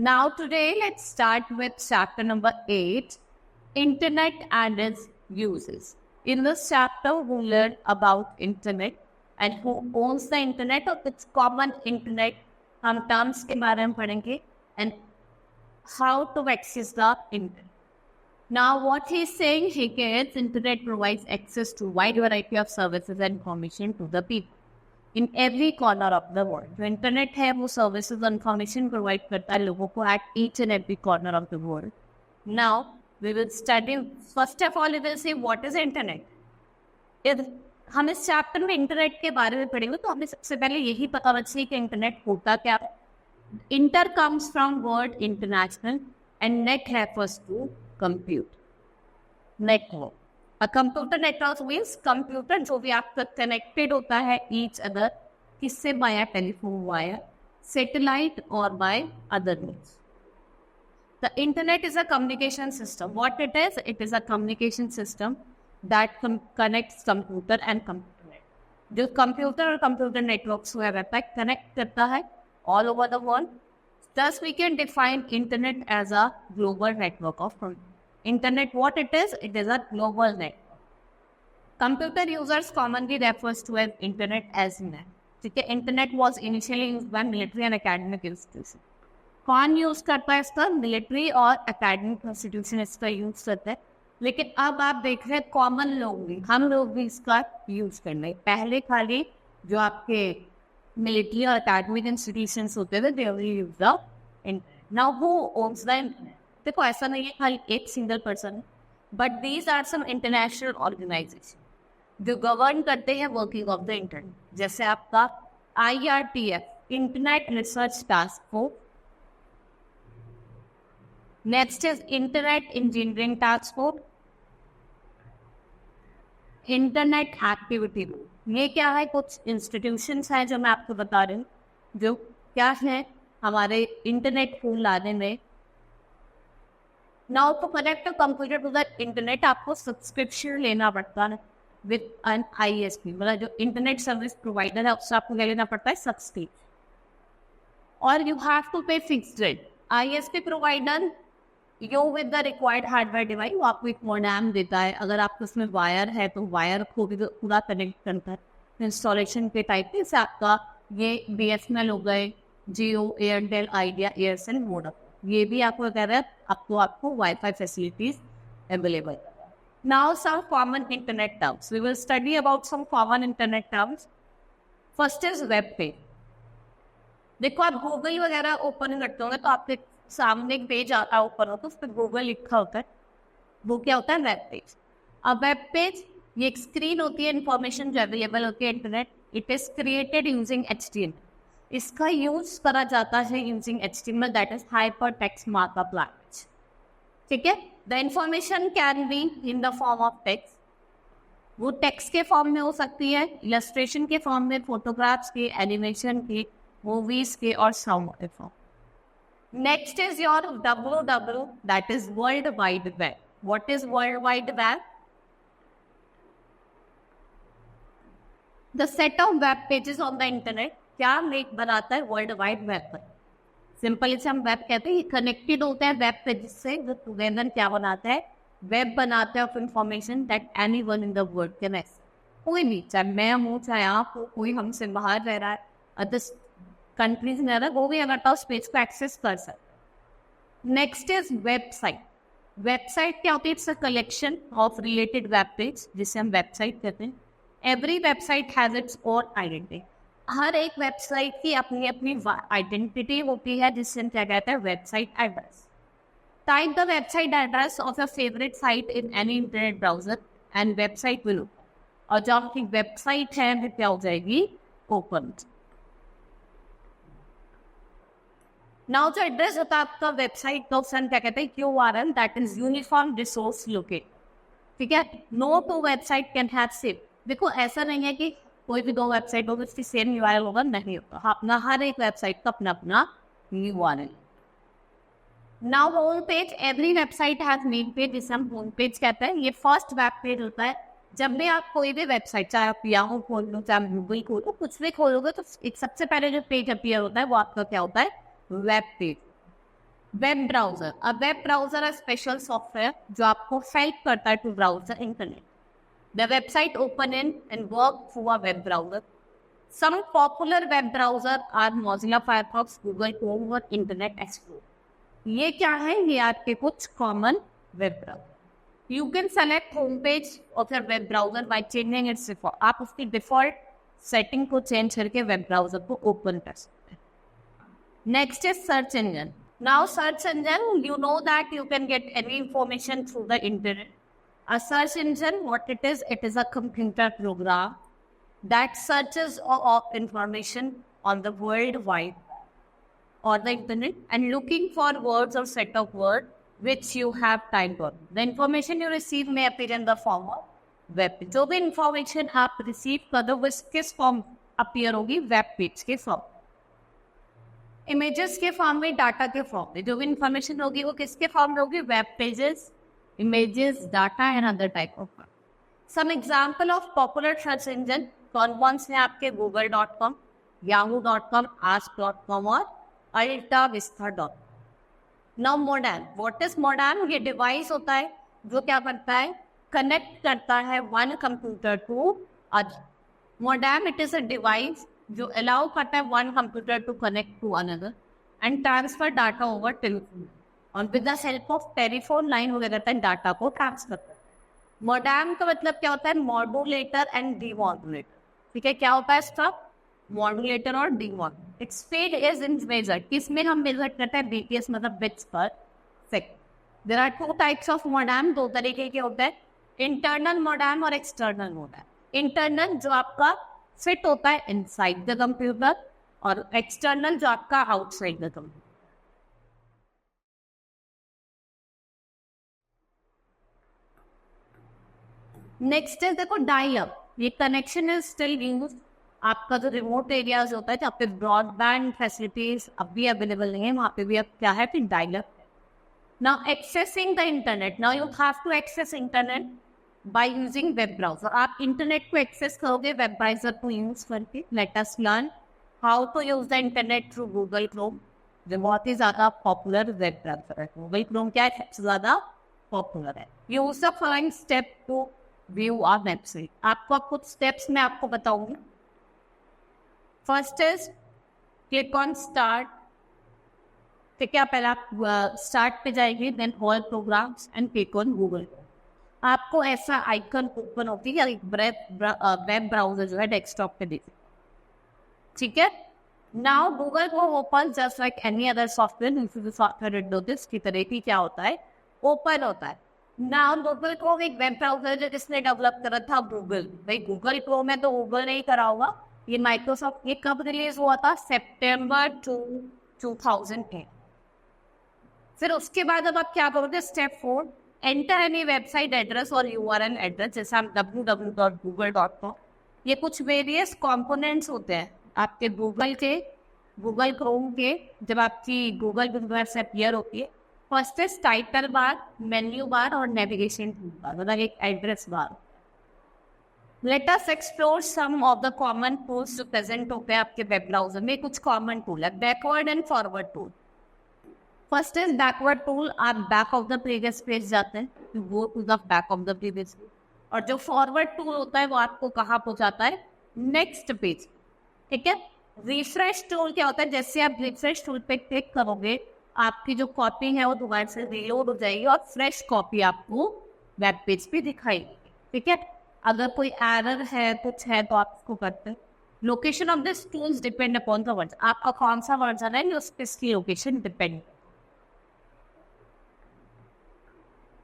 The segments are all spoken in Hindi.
Now today let's start with chapter number 8, Internet and its uses. In this chapter we learn about internet and who owns the internet or its common internet. हम terms के बारे में पढ़ेंगे and how to access the internet. Now what he is saying, he gets internet provides access to wide variety of services and information to the people in every corner of the world. जो internet है वो services and information provide करता है लोगों को at each and every corner of the world. Now we will study, first of all we will see what is internet. हम इस चैप्टर में इंटरनेट के बारे में पढ़ेंगे तो हमें सबसे पहले यही पता होना चाहिए कि इंटरनेट होता क्या है. Inter comes from word international and net refers to computer network. A computer network means computer जो भी आपका कनेक्टेड होता है each other किससे बाय टेलीफोन वायर सैटेलाइट और by other means. The internet is a communication system. What it is? It is a communication system that connects computer and computer net. जो कंप्यूटर और कंप्यूटर नेटवर्क्स को है कनेक्ट करता है all over the world. Thus we can define internet as a global network of computer. Internet, what it is a global network. Computer users commonly refers to as internet as net. ठीक है, internet was initially used by military and academic institution. कौन यूज करता है इसका? मिलिट्री और एकेडमिक इंस्टीट्यूशन इसका यूज करता है. लेकिन अब आप देख रहे हैं कॉमन लोग भी, हम लोग भी इसका यूज कर रहे हैं. पहले खाली जो आपके मिलिट्री और एकेडमिक इंस्टीट्यूशंस होते थे they only use the internet. Now who owns the internet? देखो ऐसा नहीं है खाली एक single person, but these are some international organization जो गवर्न करते हैं वर्किंग ऑफ द इंटरनेट. जैसे आपका IRTF internet research task force. Next is internet engineering task force. Internet activity. ये क्या है? कुछ इंस्टीट्यूशंस हैं जो मैं आपको बता रही हूँ जो क्या है हमारे इंटरनेट को लाने में. Now to connect a computer to the internet आपको सब्सक्रिप्शन लेना पड़ता है विद एन ISP, मतलब जो इंटरनेट सर्विस प्रोवाइडर है उससे आपको लेना पड़ता है सब्सक्रिप्शन. और यू हैव टू पे fixed rate. ISP provider yo with the required hardware device वो आपको एक मोडेम देता है. अगर आपको उसमें वायर है तो वायर को भी पूरा कनेक्ट करता है इंस्टॉलेशन के टाइप पे. इससे आपका ये BSNL हो गए, Jio, Airtel, Idea, Aircel, Vodafone, ये भी आपको कह रहे हैं आपको wifi facilities available. Now some common internet terms. We will study about some common internet terms. First is web page. देखो आप गूगल वगैरह ओपन करते होंगे तो आपके सामने एक पेज आता है ओपन होता है, उस पर गूगल लिखा होता है. वो क्या होता है? Web page. अब वेब पेज ये एक स्क्रीन होती है, इंफॉर्मेशन जो अवेलेबल होती है internet. It is created using HTML. इसका यूज करा जाता है using HTML, that is hyper text markup language. ठीक है. The information can be in the form of text. वो टेक्स्ट के फॉर्म में हो सकती है, इलस्ट्रेशन के फॉर्म में, फोटोग्राफ्स के, एनिमेशन के, मूवीज के और साउंड के form. Next is your WWW, that is world wide web. What is world wide web? The set of web pages on the internet. क्या मेक बनाता है वर्ल्ड वाइड वेब पर? सिंपल इसे हम वेब कहते हैं. ये कनेक्टेड होता है वेब पेजेस से जो टुगेदर क्या बनाता है? वेब बनाता है of information that anyone in the world can access. कोई भी, चाहे मैं हूँ चाहे आप हो, कोई हमसे बाहर रह रहा है, अदर कंट्रीज में रह रहा है, वो भी अगर उस पेज को एक्सेस कर सकता है. Next is website. वेबसाइट क्या होती है? It's a collection of related web page जिसे हम वेबसाइट कहते हैं. Every website has its own identity. हर एक वेबसाइट की अपनी अपनी आइडेंटिटी होती है जिससे क्या कहते हैं? Website address. Type the website address of your favourite site in any internet browser and website will open. और जो आपकी वेबसाइट है वो क्या हो जाएगी? ओपन. नाउ जो एड्रेस होता है आपका वेबसाइट का ऑप्शन क्या कहते हैं? URL, that is uniform resource locate. ठीक है. No two website can have same. देखो ऐसा नहीं है कि कोई भी दो वेबसाइट होगी उसकी सेम URL होगा, नहीं होगा. अपना हर एक वेबसाइट का अपना अपना URL. Now home page. Every website has main page जिसे हम होम पेज कहते हैं. ये फर्स्ट वेब पेज होता है. जब भी आप कोई भी वेबसाइट, चाहे आप याहू खोल लो, चाहे गूगल खोलो, कुछ भी खोलोगे तो एक सबसे पहले जो पेज अपीयर होता है वो आपका क्या होता है? Web page. Web browser, a web browser है स्पेशल सॉफ्टवेयर जो आपको हेल्प करता है to browse the internet. The website open in and work through a web browser. Some popular web browser are Mozilla Firefox, Google Chrome और Internet Explorer. ये क्या है? ये आपके कुछ common web browser. You can select home page of your web browser by changing its default. आप उसकी डिफॉल्ट सेटिंग को चेंज करके वेब ब्राउजर को ओपन कर सकते हैं. Next is search engine. Now search engine, you know that you can get any information through the internet. A search engine, what it is a computer program that searches of information on the world wide or the internet and looking for words or set of words which you have typed on. The information you receive may appear in the form of web page. जो भी information आप receive कर दो वो किस फॉर्म appear होगी? वेब पेज के फॉर्म, इमेजेस के फॉर्म में, डाटा के फॉर्म में. जो भी इंफॉर्मेशन होगी वो किसके फॉर्म में होगी? Web pages, images, data and other type of work. Some example of popular search engine कौन से हैं आपके? google.com, yahoo.com, ask.com और altavista.com. Now modem, what is modem? ये डिवाइस होता है जो क्या करता है? कनेक्ट करता है one computer to other. modem, it is a device जो अलाउ करता है one computer to connect to another and transfer data over telephone और with the help of telephone line वगैरह डाटा को ट्रांसफर करता है. मॉडेम का मतलब क्या होता है? Modulator and demodulator. ठीक है, क्या होता है इसका? मॉड्यूलेटर और demodulator. Its speed is in measure. किसमें हम मेजर करते हैं? बीटीएस मतलब bits per second. There are two types of modem. दो तरीके के होते हैं, इंटरनल मॉडेम और एक्सटर्नल मॉडेम. इंटरनल जो आपका फिट होता है इनसाइड द कंप्यूटर और एक्सटर्नल जो आपका आउटसाइड द कंप्यूटर. नेक्स्ट है देखो डायल अप. ये कनेक्शन इज स्टिल यूज. आपका जो रिमोट एरियाज होता है जहाँ पे ब्रॉडबैंड फैसिलिटीज अब भी अवेलेबल नहीं है, वहाँ पे भी अब क्या है? फिर dial up. Now accessing the internet. Now you have to access internet by using web browser. आप इंटरनेट को एक्सेस करोगे वेब ब्राउजर को यूज करके. Let us learn how to use the internet through Google Chrome, जो बहुत ही ज्यादा पॉपुलर वेब ब्राउजर है. गूगल क्रोम क्या है? सबसे ज्यादा पॉपुलर है. Use the following step to view our website. आपको कुछ स्टेप्स मैं आपको बताऊंगी. First is click on start. ठीक है, पहले आप स्टार्ट पे जाएंगे, then all programs and click on Google. आपको ऐसा आइकन ओपन होती है, वेब ब्राउजर जो है डेस्कटॉप पे देखिए. ठीक है, नाउ गूगल को open just like any other software. Software Windows की तरह ही क्या होता है? ओपन होता है. नाउ गूगल क्रोम एक वेब ब्राउजर है जिसने डेवलप करा था गूगल. भाई गूगल क्रोम है तो गूगल नहीं करा होगा. ये माइक्रोसॉफ्ट. ये कब रिलीज हुआ था? September 2010. फिर उसके बाद अब आप क्या करोगे? Step 4, enter any website address और URL एड्रेस. जैसे हम www.google.com. ये कुछ वेरियस कंपोनेंट्स होते हैं आपके गूगल के, गूगल क्रोम के. जब आपकी गूगल विंडो से अपीयर होती है, first is title bar, menu bar और नेविगेशन बार, मतलब एक address bar. Let us explore some of the common tools जो प्रेजेंट होते हैं आपके वेब ब्राउजर में. कुछ कॉमन टूल है. Backward and forward tool. First is backward tool. आप back of the previous page जाते हैं, go to the back of the previous page. और जो फॉरवर्ड टूल होता है वो आपको कहाँ पहुँचाता है? Next page. ठीक है. रिफ्रेश टूल क्या होता है? जैसे आप रिफ्रेश टूल पे क्लिक करोगे, आपकी जो कॉपी है वो दोबारा से रीलोड हो जाएगी और फ्रेश कॉपी आपको वेब पेज पे दिखाएगी. ठीक है. अगर कोई एरर है, कुछ है तो आप इसको करते हैं. Location of this tools depend upon the version. आपका कौन सा वर्जन है उस पर इसकी location depend.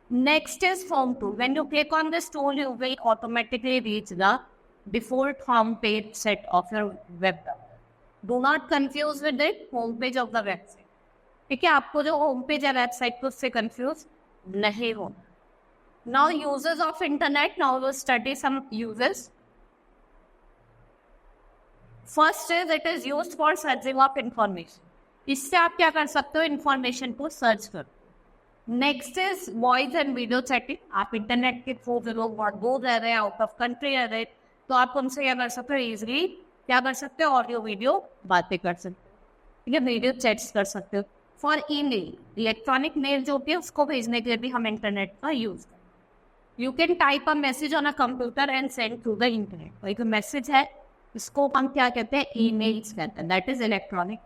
Next is home tool. When you click on this tool you will automatically reach the default home page set of your web browser. Do not confuse with it home page of the website. ठीक है, आपको जो होम पेज है वेबसाइट को उससे कंफ्यूज नहीं होना. Now users of internet. Now we study some users. First is it is used for searching of information. इससे आप क्या कर सकते हो? इंफॉर्मेशन को सर्च करो. Next is voice and video chatting. आप इंटरनेट के थ्रू जो लोग बहुत दूर रह रहे हैं, आउट ऑफ कंट्री रह रहे हैं, तो आप उनसे क्या कर सकते हो? इजिली क्या कर सकते हो? ऑडियो वीडियो बातें कर सकते हो. ठीक है, वीडियो चैट्स कर सकते हो. फॉर ईमेल, इलेक्ट्रॉनिक मेल जो होती है उसको भेजने के लिए भी हम इंटरनेट का यूज करते हैं। You can type a message on a computer and send through the internet. तो एक मैसेज है, इसको हम क्या कहते हैं, ईमेल्स कहते हैं, दैट इज इलेक्ट्रॉनिक।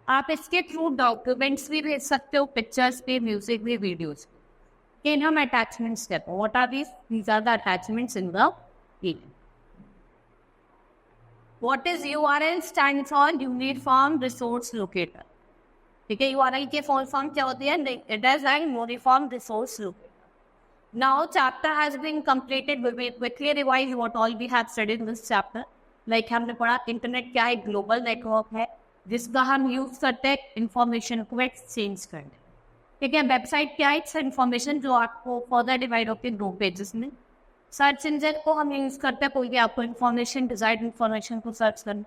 आप इसके थ्रू डॉक्यूमेंट्स भी भेज सकते हो, पिक्चर्स भी, म्यूजिक भी, वीडियोज भी। इन हम अटैचमेंट्स कहते हैं। What are these are the attachments in the email. What is URL stand for uniform resource locator. ठीक है, URL के फुल फॉर्म क्या होती है, it is an uniform resource locator. Now chapter has been completed, we will quickly revise what all we have studied in this chapter. Like हमने पढ़ा इंटरनेट क्या है, ग्लोबल नेटवर्क है जिसका हम यूज करते हैं इंफॉर्मेशन को एक्सचेंज करने। ठीक है, वेबसाइट क्या है, इट्स इंफॉर्मेशन जो आपको फर्दर डिवाइड होती है 2 पेजेस में। सर्च इंजन को हम यूज करते हैं कोई भी आपको इंफॉर्मेशन, डिजायर्ड इंफॉर्मेशन को सर्च करना।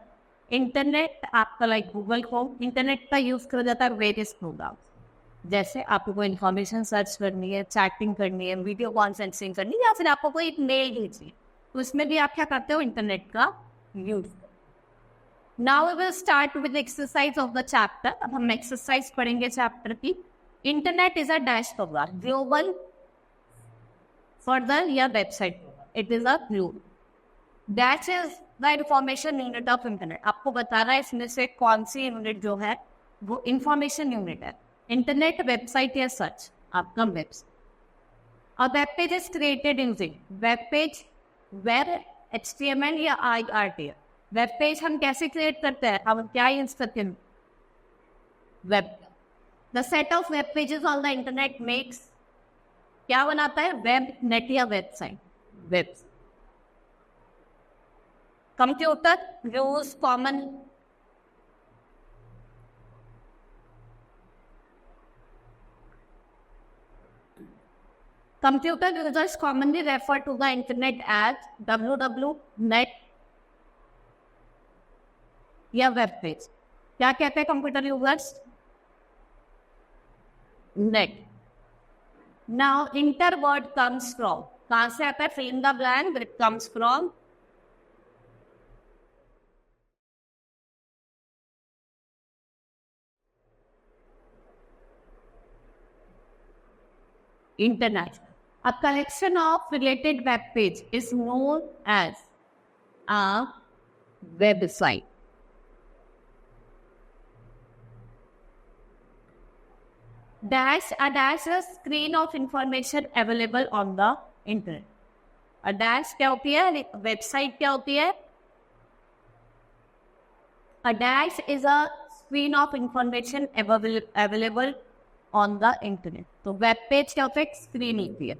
इंटरनेट आपका लाइक गूगल क्रोम, इंटरनेट का यूज करा जाता है वेरियस प्रोग्राम, जैसे आपको कोई इन्फॉर्मेशन सर्च करनी है, चैटिंग करनी है, वीडियो कॉन्फ्रेंसिंग करनी है, या फिर आपको कोई मेल भेजनी है, तो उसमें भी आप क्या करते हो, इंटरनेट का use. Now we will start with exercise of the chapter. अब हम एक्सरसाइज पढ़ेंगे चैप्टर की। Internet is a dash program, global further या website, it is a globe. Dash is the information unit of internet. आपको बता रहा है इसमें से कौन सी यूनिट जो है वो इंफॉर्मेशन यूनिट है। इंटरनेट, वेबसाइट या सर्च, आपका website. A web page is created using, web page web HTML या IRTF। वेब पेज हम कैसे क्रिएट करते हैं, हम क्या यूज करते हैं, web. The set of web pages on the internet makes, क्या बनाता है, वेब, नेट या website, web. Computer use common, computer users commonly refer to the internet as www, net या वेब पेज। क्या कहते हैं computer users, net. Now inter word comes from, कहां से आता है, fill in the blank, it comes from internet. A collection of related web page is known as a website. Dash, a dash is screen of information available on the internet. A dash क्या होती है, वेबसाइट क्या होती है, a dash is a screen of information available on the internet. तो वेब पेज क्या होता है, स्क्रीन होती है।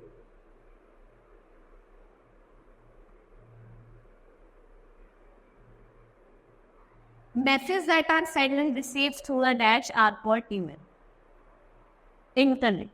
Messages that are sent and received through a dash are called email. Internet.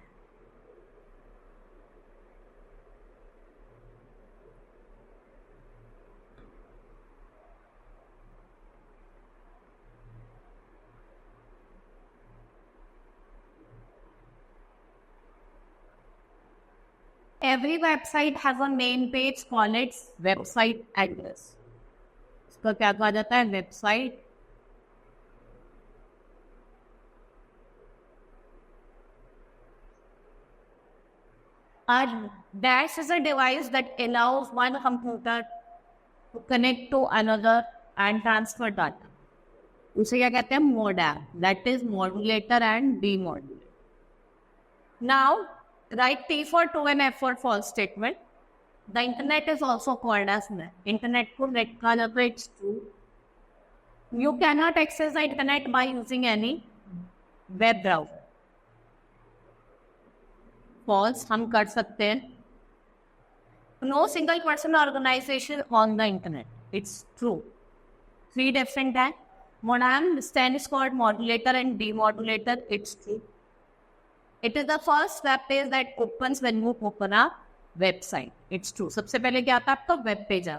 Every website has a main page called its website address. इसका क्या कहा जाता है, website. A dash is a device that allows one computer to connect to another and transfer data. उसे क्या कहते हैं, modem, that is modulator and demodulator. Now, write T for true and F for false statement. The internet is also called as net. Internet को net कहा जाता है, it's true. You cannot access the internet by using any web browser. False, हम कर सकते हैं. No single person or organization on the internet. It's true. 3 different हैं. Modem stands for modulator and demodulator. It's true. It is the first web page that opens when you open a website. It's true. सबसे पहले क्या आता है आपका वेब पेज है.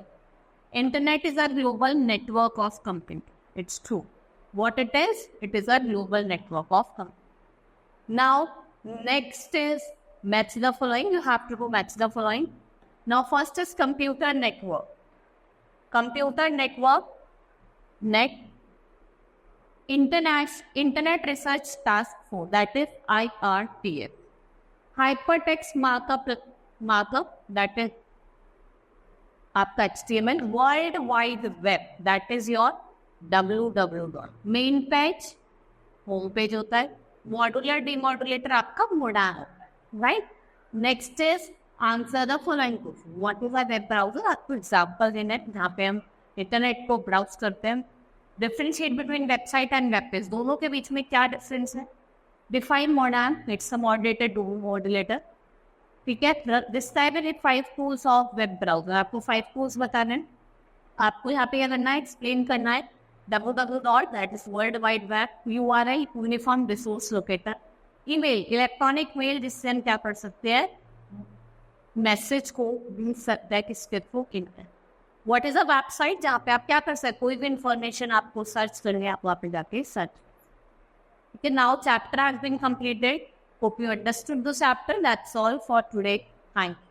Internet is a global network of computing. It's true. What it is? It is a global network of computing. Now, next is match the following. You have to go match the following. Now, first is computer network. Computer network, net. Internet Research Task Force, that is IRTF. Hypertext markup, that is आपका HTML. World Wide Web, that is your www. Main page, home page होता है. Modular demodulator आपका मोडा है, right? Next is answer the following question. What is a web browser? आपको एग्जाम्पल देना है जहाँ पे हम इंटरनेट को ब्राउज करते हैं. Differentiate between website and web page, दोनों के बीच में क्या डिफरेंस है? Define modem, it's a moderated modulator. ठीक है. This time in 5 tools of web browser. आपको 5 टूल्स बताने हैं. आपको यहाँ पे क्या करना है? एक्सप्लेन करना है. www, that is World Wide Web. URL, uniform resource locator. Email, electronic mail, जिससे हम क्या कर सकते हैं? मैसेज को भेज सकते हैं किसके through? Internet. What is a website? जहाँ पे आप क्या कर सकते हैं? कोई भी इंफॉर्मेशन आपको सर्च करेंगे, आप वहाँ पे जाके search. Okay, now chapter has been completed. Hope you understood the chapter. That's all for today. Thank you.